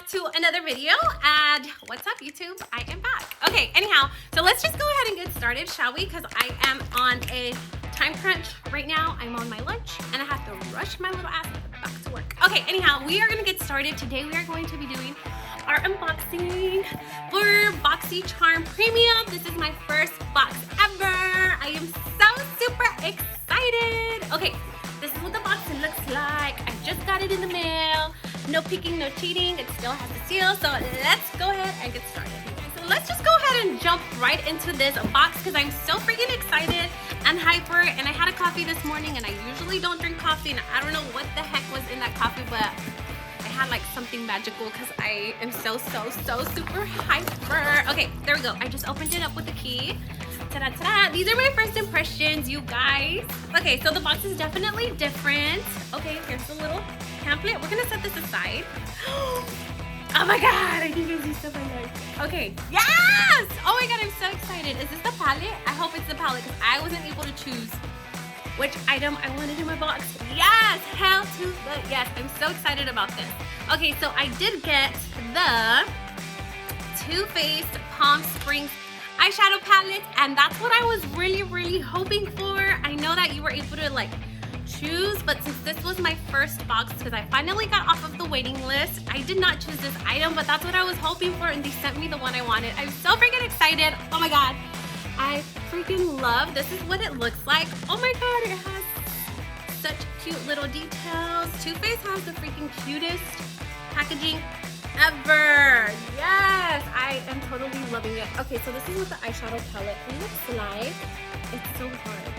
back to another video. And what's up, YouTube? I am back. Okay, anyhow, so let's just go ahead and get started, shall we? Because I am on a time crunch right now. I'm on my lunch and I have to rush my little ass back to work. Okay, anyhow, we are gonna get started. Today we are going to be doing our unboxing for Boxycharm Premium. This is my first box ever. I am so super excited. Okay, this is what the box looks like. I just got it in the mail. No peeking, no cheating. It still has the seal. So let's go ahead and get started. So let's just go ahead and jump right into this box because I'm so freaking excited and hyper. And I had a coffee this morning and I usually don't drink coffee. And I don't know what the heck was in that coffee, but I had like something magical because I am so super hyper. Okay, there we go. I just opened it up with the key. Ta-da, ta-da. These are my first impressions, you guys. Okay, so the box is definitely different. Okay, here's the little pamphlet. We're gonna set this aside. Oh my god, I think I see stuff I like. Okay, yes! Oh my god, I'm so excited. Is this the palette? I hope it's the palette because I wasn't able to choose which item I wanted in my box. Yes, hell to the yes. I'm so excited about this. Okay, so I did get the Too Faced Palm Springs eyeshadow palette, and that's what I was really hoping for. I know that you were able to like choose, but since this was my first box because I finally got off of the waiting list, I did not choose this item, but that's what I was hoping for, and they sent me the one I wanted. I'm so freaking excited. Oh my god, I freaking love this. Is what it looks like. Oh my god, it has such cute little details. Too Faced has the freaking cutest packaging ever. Yes, I am totally loving it. Okay, so this is what the eyeshadow palette looks like. It's so hard.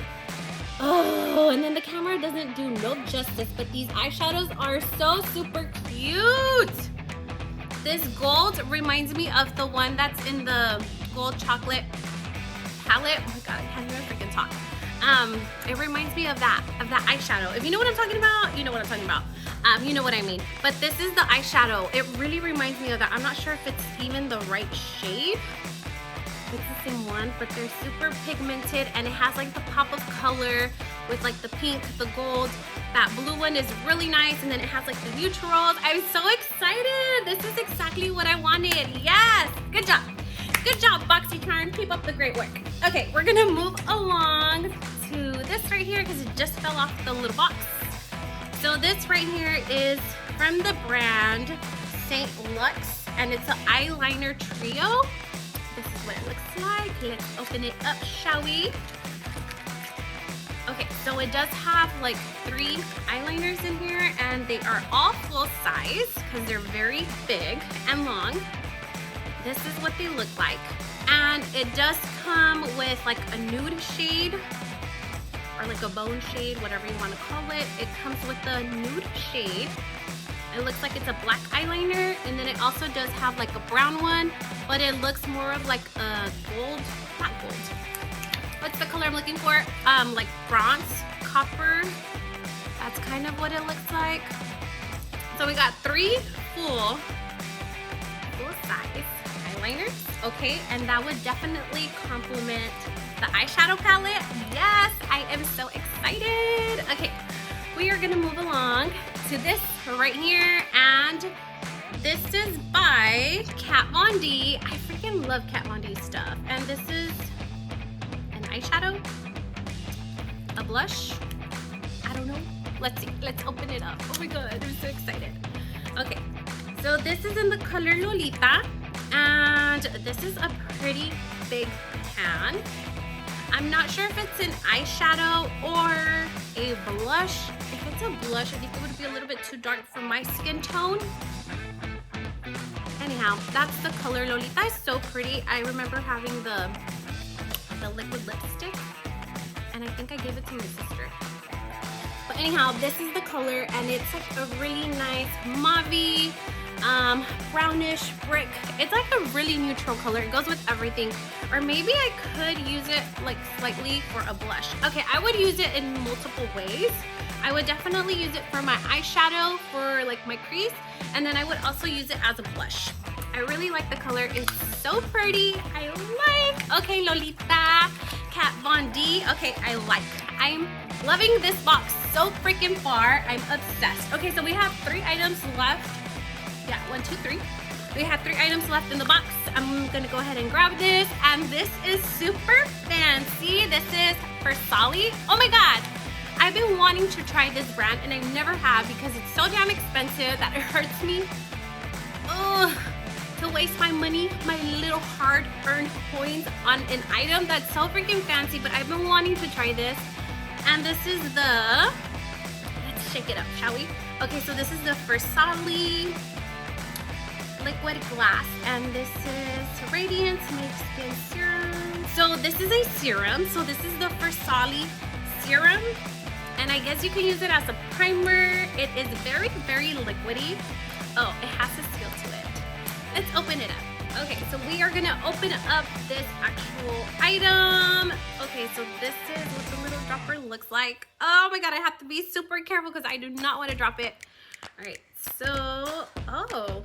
Oh, and then the camera doesn't do no justice, but these eyeshadows are so super cute. This gold reminds me of the one that's in the gold chocolate palette. Oh my god, I can't even freaking talk. It reminds me of that eyeshadow. If you know what I'm talking about, you know what I'm talking about. You know what I mean. But this is the eyeshadow. It really reminds me of that. I'm not sure if it's even the right shade. It's the same one, but they're super pigmented and it has like the pop of color with like the pink, the gold. That blue one is really nice, and then it has like the neutrals. I'm so excited. This is exactly what I wanted. Yes, good job. Good job, Boxycharm. Keep up the great work. Okay, we're gonna move along to this right here because it just fell off the little box. So this right here is from the brand St. Lux, and it's an eyeliner trio. This is what it looks like. Let's open it up, shall we? Okay, so it does have like 3 eyeliners in here, and they are all full size because they're very big and long. This is what they look like, and it does come with like a nude shade or like a bone shade, whatever you want to call it. It comes with the nude shade. It looks like it's a black eyeliner, and then it also does have like a brown one, but it looks more of like a gold, not gold. What's the color I'm looking for? Like bronze, copper. That's kind of what it looks like. So we got 3 full size eyeliners, okay, and that would definitely complement the eyeshadow palette. Yes, I am so excited. Okay, we are gonna move along to this right here, and this is by Kat Von D. I freaking love Kat Von D stuff, and this is an eyeshadow, a blush, I don't know. Let's see, let's open it up. Oh my god, I'm so excited. Okay, so this is in the color Lolita, and this is a pretty big pan. I'm not sure if it's an eyeshadow or a blush. If it's a blush, I think it would be a little bit too dark for my skin tone. Anyhow, that's the color. Lolita is so pretty. I remember having the liquid lipstick, and I think I gave it to my sister. But anyhow, this is the color, and it's like a really nice mauve-y, brownish brick. It's like a really neutral color. It goes with everything. Or maybe I could use it like slightly for a blush. Okay, I would use it in multiple ways. I would definitely use it for my eyeshadow, for like my crease, and then I would also use it as a blush. I really like the color. It's so pretty. I like. Okay, Lolita, Kat Von D. Okay, I like. I'm loving this box so freaking far. I'm obsessed. Okay, so we have 3 items left. Yeah, 1, 2, 3. We have 3 items left in the box. I'm gonna go ahead and grab this, and this is super fancy. This is for Sally. Oh my God. I've been wanting to try this brand and I never have because it's so damn expensive that it hurts me. Ugh, to waste my money, my little hard-earned coins on an item that's so freaking fancy, but I've been wanting to try this. And this is the, let's shake it up, shall we? Okay, so this is the Sally liquid glass, and this is Radiance Make Skin Serum. So this is a serum. So this is the Sally serum, and I guess you can use it as a primer. It is very, very liquidy. Oh, it has a seal to it. Let's open it up. Okay, so we are gonna open up this actual item. Okay, so this is what the little dropper looks like. Oh my God, I have to be super careful because I do not want to drop it. All right, so, oh.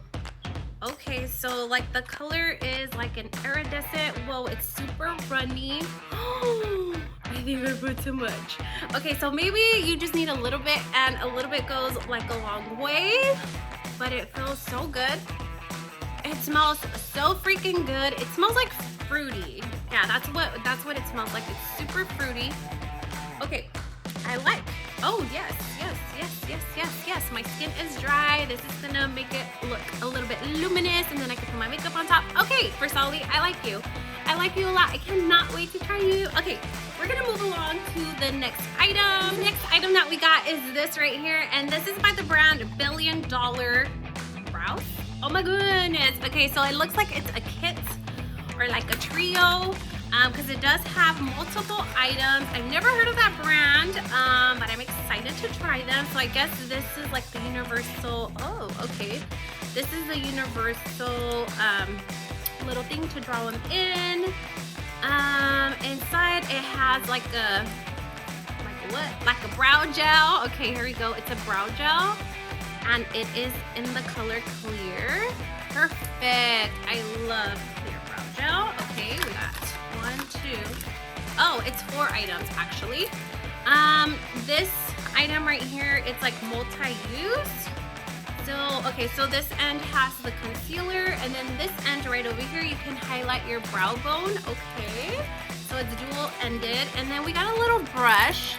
Okay, so like the color is like an iridescent. Whoa, it's super runny. Oh, I think I put too much. Okay, so maybe you just need a little bit, and a little bit goes like a long way, but it feels so good. It smells so freaking good. It smells like fruity. Yeah, that's what it smells like. It's super fruity. Okay, I like. Oh yes, yes, yes, yes, yes, yes. My skin is dry. This is gonna make it look a little bit luminous, and then I can put my makeup on top. Okay, for Sally, I like you. I like you a lot. I cannot wait to try you. Okay, we're gonna move along to the next item. The next item that we got is this right here, and this is by the brand $1 Billion Brows. Oh my goodness. Okay, so it looks like it's a kit or like a trio. Because it does have multiple items. I've never heard of that brand, but I'm excited to try them. So I guess this is like the universal, oh, okay. This is the universal little thing to draw them in. Inside it has like a brow gel. Okay, here we go. It's a brow gel, and it is in the color clear. Perfect. I love clear brow gel. Okay, we got 1, 2. Oh, it's 4 items actually. This item right here, it's like multi-use. So, okay, so this end has the concealer, and then this end right over here, you can highlight your brow bone. Okay, so it's dual-ended, and then we got a little brush.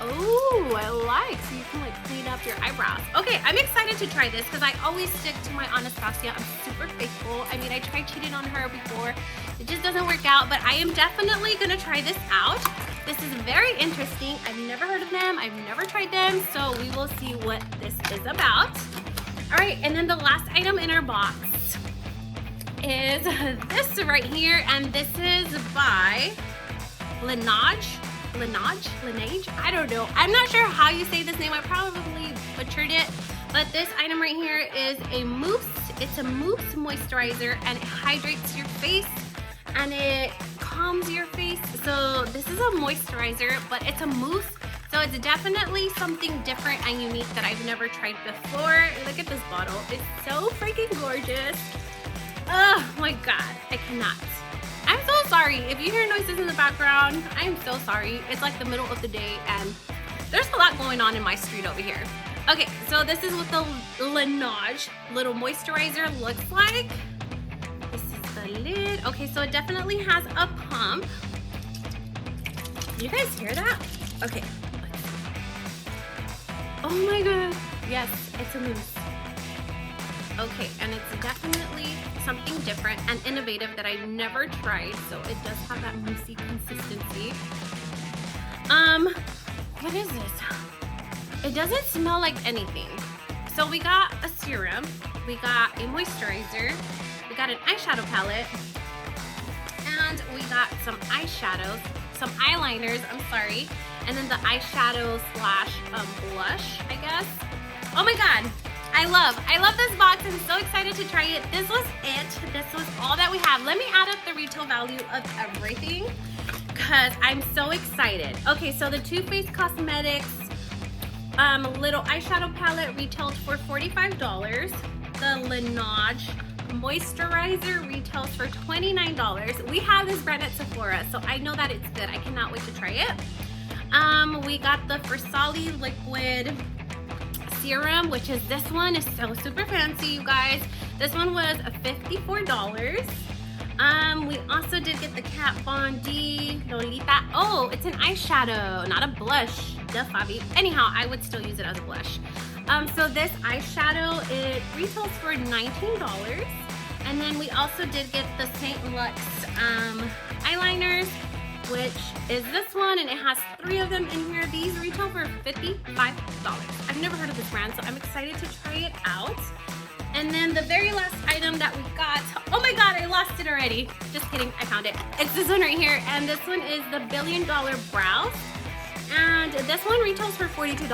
Oh, I like, so you can like clean up your eyebrows. Okay, I'm excited to try this because I always stick to my Anastasia. I'm super faithful. I mean, I tried cheating on her before. It just doesn't work out, but I am definitely gonna try this out. This is very interesting. I've never heard of them. I've never tried them, so we will see what this is about. All right, and then the last item in our box is this right here, and this is by Laneige, I don't know. I'm not sure how you say this name. I probably butchered it, but this item right here is a mousse. It's a mousse moisturizer, and it hydrates your face and it calms your face. So this is a moisturizer, but it's a mousse, so it's definitely something different and unique that I've never tried before. Look at this bottle. It's so freaking gorgeous. Oh my God, I cannot. I'm so sorry if you hear noises in the background. I'm so sorry. It's like the middle of the day and there's a lot going on in my street over here. Okay, so this is what the Laneige little moisturizer looks like. This is the lid. Okay, so it definitely has a pump. You guys hear that? Okay. Oh my God. Yes, it's a mousse. Okay, and it's definitely something different and innovative that I've never tried, so it does have that moussey consistency. What is this? It doesn't smell like anything. So we got a serum, we got a moisturizer, we got an eyeshadow palette, and we got some eyeshadows, some eyeliners, I'm sorry, and then the eyeshadow slash blush, I guess. Oh my God. I love this box. I'm so excited to try it. This was it. This was all that we have. Let me add up the retail value of everything because I'm so excited. Okay, so the Too Faced Cosmetics little eyeshadow palette retailed for $45. The Laneige moisturizer retails for $29. We have this brand at Sephora, so I know that it's good. I cannot wait to try it. We got the Sally liquid serum, which is this one. Is so super fancy, you guys. This one was $54. We also did get the Kat Von D Lolita. Oh, it's an eyeshadow, not a blush. The Favi. Anyhow, I would still use it as a blush. So this eyeshadow, it retails for $19. And then we also did get the St. Lux eyeliners, which is this one, and it has 3 of them in here. These retail for $55. I've never heard of this brand, so I'm excited to try it out. And then the very last item that we got, oh my god, I lost it already. Just kidding, I found it. It's this one right here, and this one is the $1 Billion Brows. And this one retails for $42.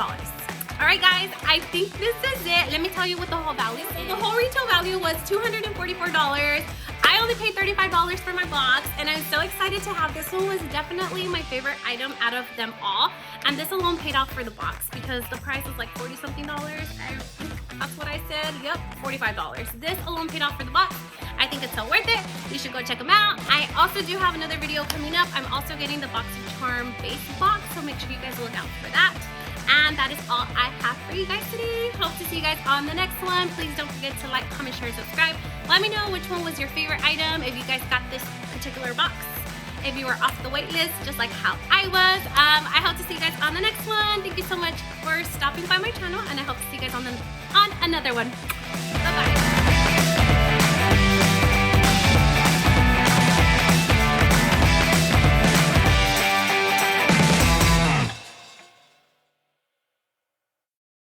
All right, guys, I think this is it. Let me tell you what the whole value is. The whole retail value was $244. I only paid $35 for my box, and I'm so excited to have this one. Was definitely my favorite item out of them all. And this alone paid off for the box because the price was like $40-something. That's what I said. Yep, $45. This alone paid off for the box. I think it's so worth it. You should go check them out. I also do have another video coming up. I'm also getting the Boxycharm base box, so make sure you guys look out for that. And that is all I have for you guys today. Hope to see you guys on the next one. Please don't forget to like, comment, share, and subscribe. Let me know which one was your favorite item, if you guys got this particular box, if you were off the wait list, just like how I was. I hope to see you guys on the next one. Thank you so much for stopping by my channel, and I hope to see you guys on another one. Bye-bye.